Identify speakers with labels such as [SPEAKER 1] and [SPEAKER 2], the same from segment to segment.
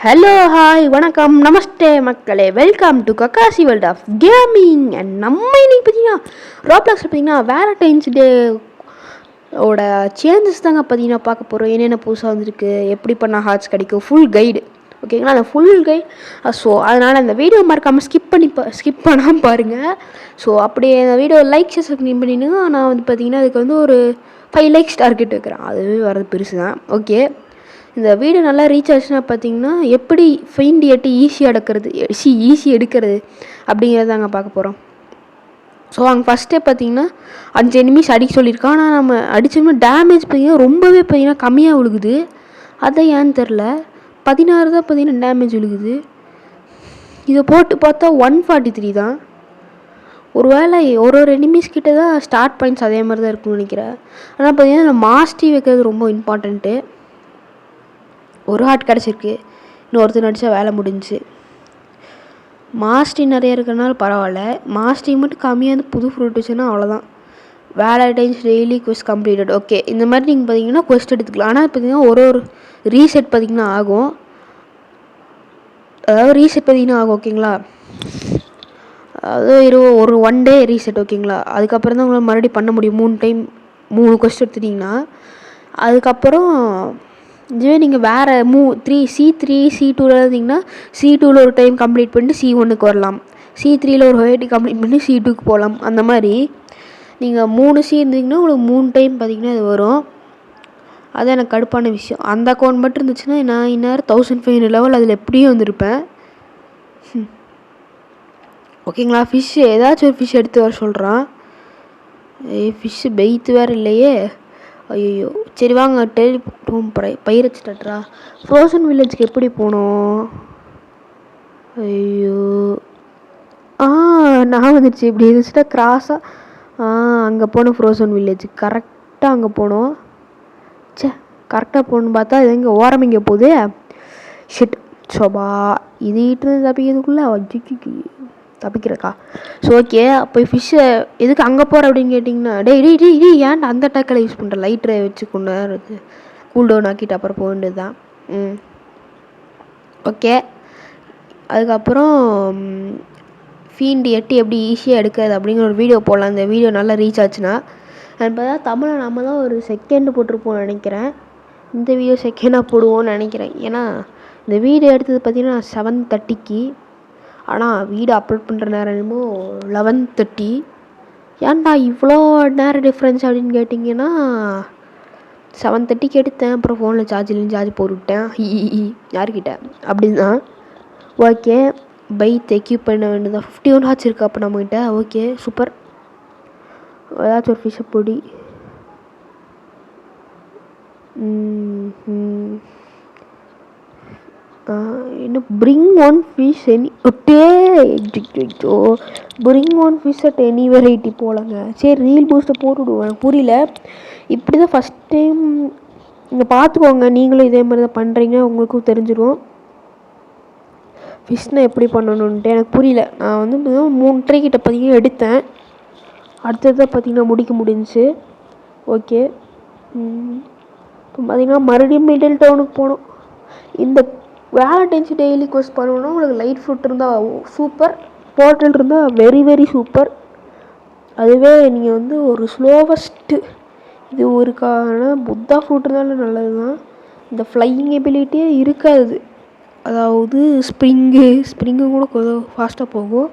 [SPEAKER 1] Hello hi வணக்கம் நமஸ்தே மக்களே, welcome to Kakashi world of gaming. And நம்ம இன்னைக்கு பார்த்தீங்கன்னா ரோப்ளாக்ஸில் பார்த்தீங்கன்னா வேலண்டைன்ஸ் டே ஓட சேஞ்சஸ் தாங்க பார்த்தீங்கன்னா பார்க்க போகிறோம். என்னென்ன புதுசாக வந்துருக்கு, எப்படி பண்ணால் ஹார்ட்ஸ் கிடைக்கும், ஃபுல் கைடு. ஓகேங்களா, அந்த ஃபுல் கைடு. ஸோ அதனால் அந்த வீடியோ மறக்காமல் ஸ்கிப் பண்ணாமல் பாருங்கள். ஸோ அப்படியே அந்த வீடியோ லைக் சப்ஸ்கிரைப் பண்ணிடுங்க. நான் வந்து பார்த்தீங்கன்னா அதுக்கு வந்து ஒரு 5 லைக்ஸ் டார்கெட் வைக்கிறேன். அதுவே வரது பெருசு தான். ஓகே, இந்த வீடியோ நல்லா ரீச் ஆச்சுன்னா பார்த்தீங்கன்னா எப்படி ஃபைண்ட் எட்டு ஈஸி எடுக்கிறது அப்படிங்கிறது தாங்க பார்க்க போகிறோம். ஸோ அங்கே ஃபஸ்ட்டே பார்த்தீங்கன்னா 5 எனிமீஸ் அடிக்க சொல்லியிருக்கான். ஆனால் நம்ம அடித்தோம்னா டேமேஜ் பார்த்தீங்கன்னா ரொம்பவே பார்த்தீங்கன்னா கம்மியாக விழுகுது. அதை ஏன்னு தெரில, 16 தான் பார்த்தீங்கன்னா டேமேஜ் விழுகுது. இதை போட்டு பார்த்தா 143 தான். ஒரு வேளை ஒரு எனிமீஸ் கிட்ட தான் ஸ்டார்ட் பாயிண்ட்ஸ் அதே மாதிரி தான் இருக்குன்னு நினைக்கிறேன். ஆனால் பார்த்தீங்கன்னா மாஸ்டி வைக்கிறது ரொம்ப இம்பார்ட்டண்ட்டு. ஒரு ஹார்ட் கிடச்சிருக்கு, இன்னொருத்தர் நடித்தா வேலை முடிஞ்சு. மாஸ்டி நிறைய இருக்கிறனால பரவாயில்ல, மாஸ்டி மட்டும் கம்மியாக இருந்து புது ஃப்ரூட் வச்சுன்னா அவ்வளோதான். Valentine's daily quest completed. Okay, இந்த மாதிரி நீங்கள் பார்த்தீங்கன்னா குவெஸ்ட் எடுத்துக்கலாம். ஆனால் பார்த்தீங்கன்னா ஒரு ரீசெட் பார்த்தீங்கன்னா ஆகும். அதாவது ரீசெட் பார்த்தீங்கன்னா ஆகும். ஓகேங்களா, அதாவது ஒரு 1 டே ரீசெட். ஓகேங்களா, அதுக்கப்புறம் தான் உங்களால் மறுபடியும் பண்ண முடியும். 3 குவெஸ்ட் எடுத்துட்டிங்கன்னா. அதுக்கப்புறம் இதுவே நீங்கள் வேறு C2 இருந்தீங்கன்னா C2ல் ஒரு டைம் கம்ப்ளீட் பண்ணிட்டு C1க்கு வரலாம். C3ல் ஒரு வாட்டி கம்ப்ளீட் பண்ணி C2க்கு போகலாம். அந்த மாதிரி நீங்கள் 3C இருந்தீங்கன்னா உங்களுக்கு 3 டைம் பார்த்தீங்கன்னா இது வரும். அது எனக்கு கடுப்பான விஷயம். அந்த அக்கௌண்ட் மட்டும் இருந்துச்சுன்னா நான் இந்நேரம் 1500 லெவல் அதில் எப்படியும் வந்திருப்பேன். ஓகேங்களா, ஃபிஷ்ஷு ஏதாச்சும் ஒரு ஃபிஷ் எடுத்து வர சொல்கிறான். ஃபிஷ்ஷு பெய்த்து வேறு இல்லையே. ஐயோ, சரி வாங்க டெலிபோர்ட் பயிரச்சு தட்டுறா. ஃப்ரோசன் வில்லேஜுக்கு எப்படி போகணும்? ஐயோ, நான் வந்துடுச்சு. இப்படி இருந்துச்சுன்னா கிராஸாக அங்கே போகணும். ஃப்ரோசன் வில்லேஜுக்கு கரெக்டாக அங்கே போகணும். கரெக்டாக போகணுன்னு பார்த்தா இது எங்கே ஓரம் இங்கே போகுது. ஷிட் சோபா, இது இட்டு தப்பிக்கிறதுக்குள்ளே தப்பிக்கிறக்கா. ஸோ ஓகே, அப்போ ஃபிஷ்ஷை எதுக்கு அங்கே போகிற அப்படின்னு கேட்டிங்கன்னா, டேய் ஏன்டா அந்த டேக்கில் யூஸ் பண்ணுற லைட்டரை வச்சு கொண்டு கூல் டவுன் ஆக்கிட்டு அப்புறம் போக வேண்டியது தான். ஓகே, அதுக்கப்புறம் ஃபீண்ட் எட்டு எப்படி ஈஸியாக எடுக்கிறது அப்படிங்கிற ஒரு வீடியோ போடலாம். இந்த வீடியோ நல்லா ரீச் ஆச்சுன்னா. அது பார்த்தா தமிழில் நம்ம தான் ஒரு செகண்ட் போட்டிருப்போம்னு நினைக்கிறேன். இந்த வீடியோ செகண்டாக போடுவோன்னு நினைக்கிறேன். ஏன்னா இந்த வீடியோ எடுத்தது பார்த்திங்கன்னா 7:30க்கு. ஆனால் வீடியோ அப்லோட் பண்ணுற நேரம் என்னமோ 11:30. ஏன்டா இவ்வளோ நேரம் டிஃப்ரென்ஸ் அப்படின்னு கேட்டிங்கன்னா, 7:30க்கு எடுத்தேன். அப்புறம் ஃபோனில் சார்ஜ் போட்டுவிட்டேன். யார்கிட்ட அப்படின்னு தான். ஓகே, பைத் எக்யூப் பண்ண வேண்டியதான். 51 ஹார்ட்ஸ் இருக்குது அப்போ நம்மகிட்ட. Okay super. ஏதாச்சும் ஒரு ஃபிஷ்ஷை பொடி. இன்னும் bring one fish bring one fish at any variety போலங்க. சரி, ரீல் பூஸ்ட்டை போட்டுவிடுவேன். புரியல, இப்படி தான் ஃபஸ்ட் டைம். நீங்கள் பார்த்துக்கோங்க, நீங்களும் இதே மாதிரி தான் பண்ணுறீங்க, உங்களுக்கும் தெரிஞ்சிடும் ஃபிஷ்னால் எப்படி பண்ணணுன்ட்டு. எனக்கு புரியல. நான் வந்து 3:30 கிட்ட பார்த்தீங்கன்னா எடுத்தேன். அடுத்தது பார்த்திங்கன்னா முடிக்க முடிஞ்சிச்சு. ஓகே, இப்போ பார்த்திங்கன்னா மறுபடியும் மிடில் டவுனுக்கு போகணும். இந்த வேலண்டைன்ஸ் டெய்லி கோர்ஸ் பண்ணணுன்னா உங்களுக்கு லைட் ஃப்ரூட் இருந்தால் சூப்பர், போர்ட்டல் இருந்தால் வெரி வெரி சூப்பர். அதுவே நீங்கள் வந்து ஒரு ஸ்லோவஸ்ட்டு இது ஒரு புத்தா ஃப்ரூட் இருந்தாலும் நல்லது தான். இந்த ஃப்ளையிங் எபிலிட்டியே இருக்காது. அதாவது ஸ்ப்ரிங்கு கூட கொஞ்சம் ஃபாஸ்ட்டாக போகும்.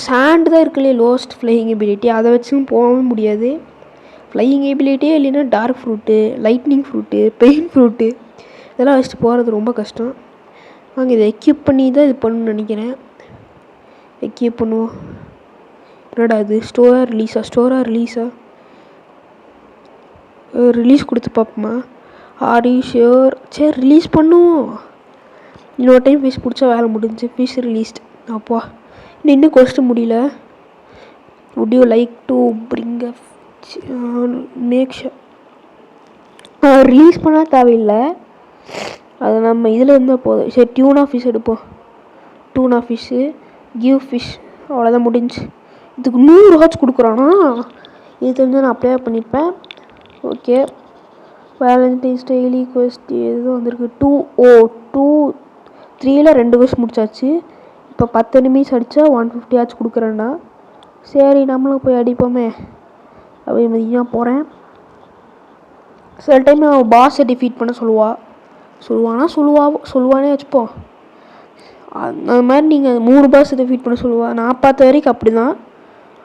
[SPEAKER 1] சாண்டு தான் இருக்குல்லையே லோஸ்ட் ஃப்ளையிங் எபிலிட்டி, அதை வச்சும் போகவும் முடியாது. ஃப்ளையிங் எபிலிட்டியே இல்லைன்னா dark fruit, lightning fruit, pain fruit இதெல்லாம் வச்சுட்டு போகிறது ரொம்ப கஷ்டம். வாங்க இதை எக்யூப் பண்ணி தான் இது பண்ணணும்னு நினைக்கிறேன். எக்யூப் பண்ணுவோம். என்னடா இது, ஸ்டோராக ரிலீஸா ரிலீஸ் கொடுத்து பார்ப்போமா? Are you sure? சரி ரிலீஸ் பண்ணுவோம். இன்னொரு டைம் ஃபிஷ் பிடிச்சா வேலை முடிஞ்சு. Fish released. அப்பா இன்னும் கொஸ்ட்டு முடியல. Would you like to bring make sure release பண்ணால் தேவையில்லை, அது நம்ம இதில் இருந்தால் போதும். சரி, டியூனா ஃபிஷ் எடுப்போம். டூனா ஃபிஷ்ஷு, கிவ் ஃபிஷ், அவ்வளோதான் முடிஞ்சு. இதுக்கு 100 ஹார்ட்ஸ் கொடுக்குறானா? இது தெரிஞ்சு நான் அப்ளை பண்ணியிருப்பேன். ஓகே, வேலண்டைன்ஸ் டெய்லி குவெஸ்ட் எதுவும் வந்திருக்கு. 2 3ல் 2 கொஸ்ட் முடிச்சாச்சு. இப்போ 10 எனிமீஸ் அடித்தா 150 ஆச்சு கொடுக்குறேன்னா சரி நம்மளும் போய் அடிப்போமே அப்படின்னு தான் போகிறேன். சில டைம் அவன் பாஸை டிஃபீட் பண்ண சொல்லுவானே வச்சுப்போம். அந்த மாதிரி நீங்கள் 3 பாஸை டிஃபீட் பண்ண சொல்லுவாள். நான் பார்த்த வரைக்கும் அப்படி தான்.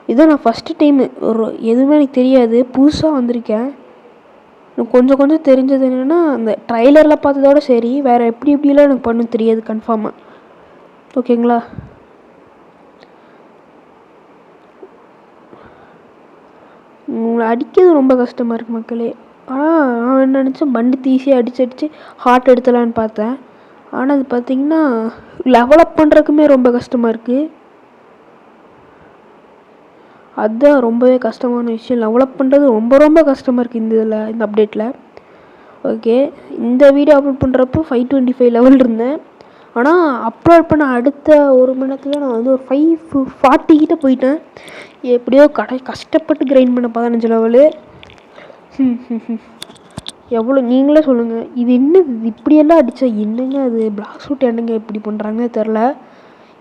[SPEAKER 1] இதுதான் நான் ஃபஸ்ட்டு டைமு எதுவுமே எனக்கு தெரியாது, புதுசாக வந்திருக்கேன். எனக்கு கொஞ்சம் தெரிஞ்சது என்னென்னா அந்த ட்ரைலரில் பார்த்ததோட சரி, வேறு எப்படிலாம் எனக்கு பண்ண தெரியாது கன்ஃபார்மாக. ஓகேங்களா? உங்களை அடிக்கிறது ரொம்ப கஷ்டமாக இருக்குது மக்களே. ஆனால் நான் என்ன நினச்சேன், பண்டு ஈஸியாக அடித்து ஹார்ட் எடுத்துலான்னு பார்த்தேன். ஆனால் அது பார்த்திங்கன்னா லெவலப் பண்ணுறதுக்குமே ரொம்ப கஷ்டமாக இருக்குது. அதுதான் ரொம்பவே கஷ்டமான விஷயம். லெவலப் பண்ணுறது ரொம்ப கஷ்டமாக இருக்குது இந்த அப்டேட்டில். ஓகே, இந்த வீடியோ அப்லோட் பண்ணுறப்போ 525 லெவல் இருந்தேன். ஆனால் அப்லோட் பண்ண அடுத்த 1 மணி நேரத்தில் நான் வந்து ஒரு 540 கிட்டே போயிட்டேன். எப்படியோ கஷ்டப்பட்டு கிரைண்ட் பண்ண 15 லெவலு. எவ்வளோ நீங்களே சொல்லுங்கள், இது என்னது இப்படியெல்லாம் அடித்தா என்னங்க அது பிளாக் சூட் என்னங்க இப்படி பண்ணுறாங்கன்னு தெரில.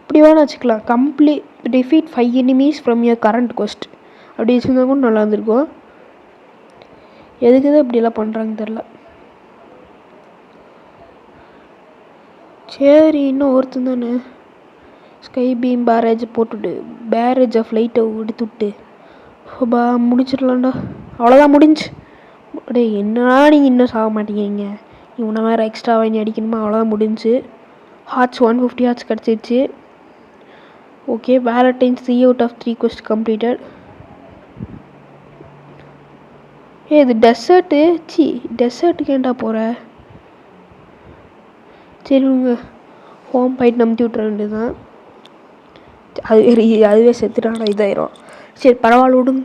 [SPEAKER 1] இப்படி வேணால் வச்சுக்கலாம், complete defeat 5 enemies from your current quest அப்படி வச்சுருந்தா கூட நல்லா இருந்திருக்கும். எதுக்கு தான் இப்படியெல்லாம் பண்ணுறாங்கன்னு தெரில. சரி, இன்னும் ஒருத்தன் தானே ஸ்கை பீம் பேரேஜ் ஆஃப் லைட்டை எடுத்துவிட்டு முடிச்சிடலாம்டா. அவ்வளோதான், முடிஞ்சு. அப்படியே என்னடா நீங்கள் இன்னும் சாக மாட்டேங்கிறீங்க, இவனை வேறு எக்ஸ்ட்ரா வாங்கி அடிக்கணுமா? அவ்வளோதான், முடிஞ்சு. ஹார்ட்ஸ் 150 ஹார்ட்ஸ் கிடச்சிருச்சு. Okay, Valentine's 3 out of 3 quest completed. இது டெசர்ட்டுக்கு ஏன்டா போகிற? சரி உங்க ஹோம் போயிட்டு நம்பி விட்ற வேண்டியதுதான். அதுவே செத்துட்டானா இதாயிரும். சரி பரவாயில்ல விடுங்க,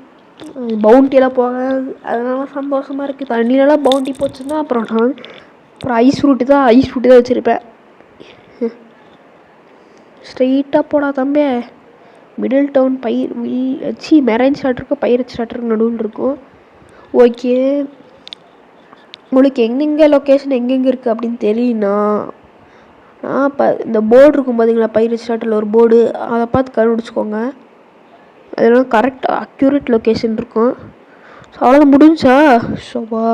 [SPEAKER 1] பவுண்டியெல்லாம் போக அதனால சந்தோஷமாக இருக்குது. தண்ணியிலலாம் பவுண்டி போச்சுன்னா அப்புறம் ஐஸ் ஃப்ரூட்டு தான் வச்சுருப்பேன். ஸ்ட்ரெயிட்டாக போடா தம்பி. மிடில் டவுன் மெரைன் ஸ்டார்டருக்கு பைரட் ஸ்டார்டருக்கு நடுவில் இருக்கும். ஓகே, உங்களுக்கு எங்கெங்கே லொக்கேஷன் எங்கெங்கே இருக்குது அப்படின்னு தெரியலனா இப்போ இந்த போர்டு இருக்கும் பார்த்தீங்களா, பைரட் ஸ்டார்டரில் ஒரு போர்டு, அதை பார்த்து கண்டுபிடிச்சிக்கோங்க. அதெல்லாம் கரெக்டாக அக்யூரேட் லொக்கேஷன் இருக்கும். ஸோ அவ்வளோதான், முடிஞ்சா. ஸோவா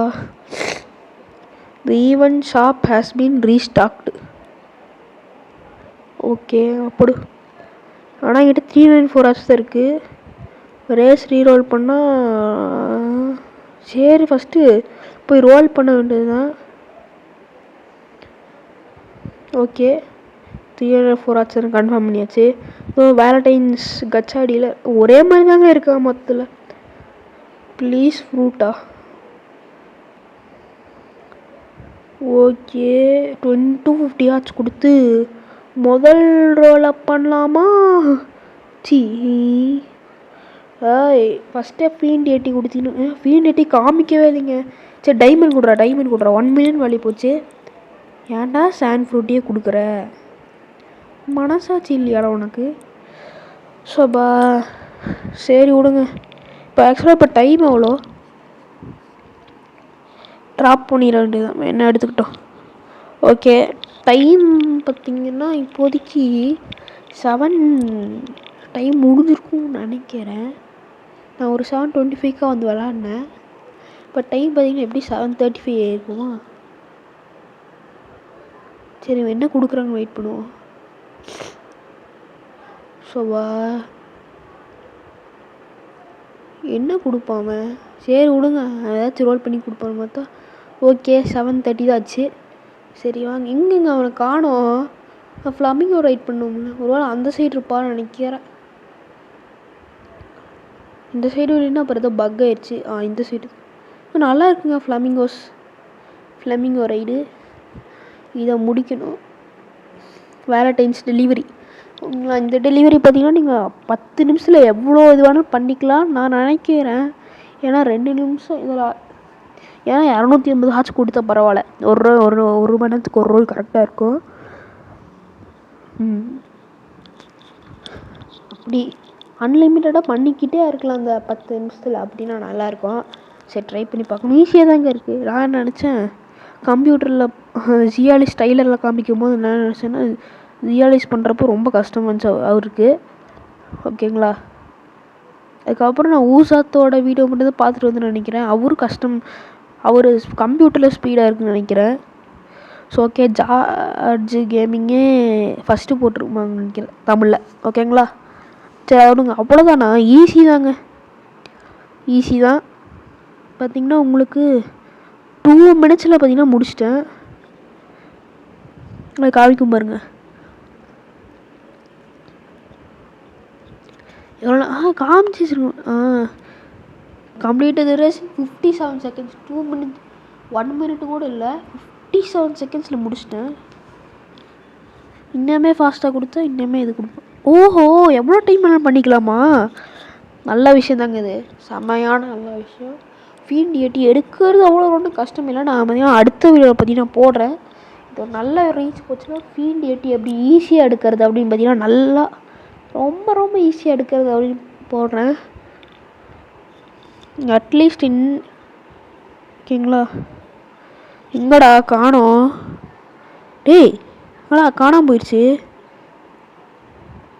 [SPEAKER 1] the event shop has been restocked. Okay அப்படி. ஆனால் என்கிட்ட 394 ஹார்ஸ் தான் இருக்குது. ரேஸ் ரீரோல் பண்ணால் சரி, ஃபஸ்ட்டு போய் ரோல் பண்ண வேண்டியது தான். ஓகே, 304 ஹார்ஸ் கன்ஃபார்ம் பண்ணியாச்சு. வேலண்டைன்ஸ் கச்சாடியில் ஒரே மாதிரி தாங்க இருக்கா மொத்தத்தில். ப்ளீஸ் ஃப்ரூட்டா. ஓகே, 250 ஹார்ட்ஸ் கொடுத்து முதல் ரோல் அப் பண்ணலாமா? ஃபஸ்ட்டே ஃபீல்டு ஏட்டி கொடுத்தீங்க. ஃபீல்டு ஏட்டி காமிக்கவே இல்லைங்க. சரி டைமண்ட் கொடுறா 1 மில்லியன் வேல்யூ போச்சு. ஏன்டா சாண்ட் ஃப்ரூட்டியே கொடுக்குற? மனசாட்சி இல்லையாடா உனக்கு? சோபா சரி விடுங்க. இப்போ ஆக்சுவலாக இப்போ டைம் எவ்வளோ? ட்ராப் பண்ணிட வேண்டியதான், என்ன எடுத்துக்கிட்டோம். ஓகே, டைம் பார்த்திங்கன்னா இப்போதைக்கு 7 டைம் முடிஞ்சிருக்கும்னு நினைக்கிறேன். நான் ஒரு 7:25 வந்து விளாட்னேன். இப்போ டைம் பார்த்திங்கன்னா எப்படி 7:35 இருக்குமா? சரி என்ன கொடுக்குறாங்கன்னு வெயிட் பண்ணுவோம். ஸோவா என்ன கொடுப்பாங்க? சரி விடுங்க, ஏதாச்சும் ரோல் பண்ணி கொடுப்பான்னு பார்த்தா ஓகே 7:30 தான் ஆச்சு. சரி வாங்க. எங்கெங்க அவனை காணோம்? ஃப்ளமிங்கோ ரைட் பண்ணுவோம்ல, ஒரு வேளை அந்த சைடு இருப்பான்னு நினைக்கிறேன். இந்த சைடு இல்லைன்னா அப்புறம் ஏதோ பக் ஆயிடுச்சு. இந்த சைடு நல்லா இருக்குங்க ஃப்ளமிங்கோ ரைடு. இதை முடிக்கணும். Valentine's delivery. இந்த டெலிவரி பார்த்திங்கன்னா நீங்கள் 10 நிமிஷத்தில் எவ்வளோ இது வேணாலும் பண்ணிக்கலாம் நான் நினைக்கிறேன். ஏன்னா 2 நிமிஷம் இதில், ஏன்னா 250 ஹார்ட்ஸ் கொடுத்தா பரவாயில்ல. ஒரு மணி நேரத்துக்கு ஒரு ரோல் கரெக்டாக இருக்கும். அப்படி அன்லிமிட்டடாக பண்ணிக்கிட்டே இருக்கலாம் அந்த 10 நிமிஷத்தில், அப்படின்னா நல்லாயிருக்கும். சரி ட்ரை பண்ணி பார்க்கணும். ஈஸியாக தாங்க இருக்குது. நான் நினச்சேன் கம்ப்யூட்டரில் ஜியாலிஸ் டைலரில் காமிக்கும் போது என்ன நினச்சேன்னா ஜியாலிஸ் பண்ணுறப்போ ரொம்ப கஷ்டம் வந்துச்சு அவருக்கு. ஓகேங்களா. அதுக்கப்புறம் நான் ஊசாத்தோட வீடியோ மட்டும் தான் பார்த்துட்டு வந்து நினைக்கிறேன். அவரும் கஷ்டம், அவர் கம்ப்யூட்டரில் ஸ்பீடாக இருக்குன்னு நினைக்கிறேன். ஸோ ஓகே, ஜார்ஜ் கேமிங்கே ஃபஸ்ட்டு போட்டிருப்பாங்கன்னு நினைக்கிறேன் தமிழில். ஓகேங்களா. சரி அவனுங்க அவ்வளோதானா, ஈஸி தாங்க, ஈஸி தான். பார்த்திங்கன்னா உங்களுக்கு 2 minutesல பார்த்திங்கன்னா முடிச்சிட்டேன். அதை காமிக்கும் பாருங்க எவ்வளோ காமிச்சிருக்கோம். Completed race 57 seconds, 2 minutes, 1 minute கூட இல்லை, 57 secondsல முடிச்சிட்டேன். இன்னமே ஃபாஸ்ட்டாக கொடுத்தா இன்னமே இது கொடுப்பேன். ஓஹோ, எவ்வளோ டைம் வேணாலும் பண்ணிக்கலாமா? நல்ல விஷயம் தாங்க இது, செம்மையான நல்ல விஷயம். ஃபீல்டு எட்டி எடுக்கிறது அவ்வளோ ஒன்றும் கஷ்டம் இல்லை. நான் பார்த்தீங்கன்னா அடுத்த வீடியோவில் பார்த்தீங்கன்னா போடுறேன். இது ஒரு நல்ல ரீச் போச்சுன்னா ஃபீல்டு எட்டி எப்படி ஈஸியாக எடுக்கிறது அப்படின்னு பார்த்தீங்கன்னா நல்லா ரொம்ப ரொம்ப ஈஸியாக எடுக்கிறது அப்படின்னு போடுறேன். அட்லீஸ்ட் ஓகேங்களா. எங்கடா காணோம்? டேய் என்னடா காணாமல் போயிடுச்சு.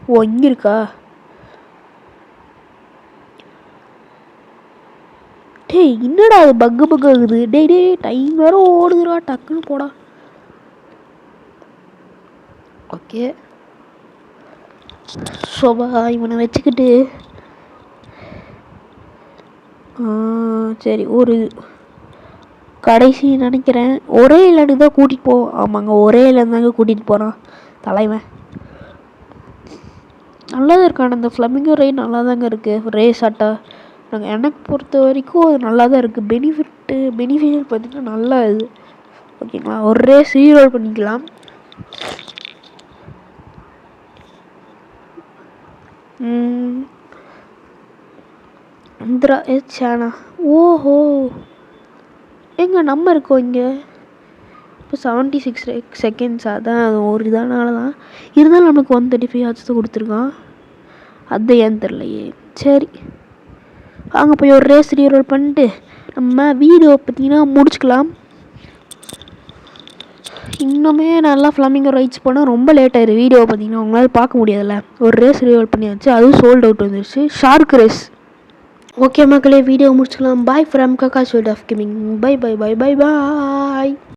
[SPEAKER 1] ஓ இங்கே இருக்கா? டேய் என்னடா அது பக்கு ஆகுது. டேய் டே டைம் வேறு ஓடுதுடா, டக்குன்னு போடா. ஓகே சோபா இவனை வச்சுக்கிட்டு சரி ஒரு கடைசி நினைக்கிறேன் ஒரே இல்லைன்னு தான் கூட்டிகிட்டு போ. ஆமாங்க, ஒரே இல்லைன்னு தாங்க கூட்டிகிட்டு போகிறான் தலைவன். நல்லா தான் இருக்கான அந்த ஃப்ளமிங்கோ ரைட் நல்லா தாங்க இருக்குது. ரேஸ் ஆட்டா நாங்கள் எனக்கு பொறுத்த வரைக்கும் அது நல்லா தான் இருக்குது. பெனிஃபிஷியல் பார்த்திங்கன்னா நல்லா இது. ஓகேங்களா. ஒரு ரேஸ் ரீரோல் பண்ணிக்கலாம். இந்திரா சேனா. ஓஹோ, எங்க நம்ம இருக்கோம் இங்கே இப்போ 76 seconds. அதான் அது ஒரு இதனால தான் இருந்தாலும் நமக்கு 135 ஆச்சு தான் கொடுத்துருக்கான். அது ஏன்னு தெரிலையே. சரி அங்கே போய் ஒரு ரேஸ் ரீரோல் பண்ணிட்டு நம்ம வீடியோ பார்த்தீங்கன்னா முடிச்சுக்கலாம். இன்னுமே நல்லா ஃப்ளமிங்கோ ரைட்ஸ் போனால் ரொம்ப லேட் ஆயிடும் வீடியோ பார்த்தீங்கன்னா உங்களால் பார்க்க முடியாதுல்ல. ஒரு ரேஸ் ரீரோல் பண்ணியாச்சு, அதுவும் சோல்ட் அவுட் வந்துருச்சு, ஷார்க் ரேஸ். ஓகே மக்களே, வீடியோ முடிச்சுக்கலாம். Bye from Kakkas world of gaming. Bye bye bye bye bye.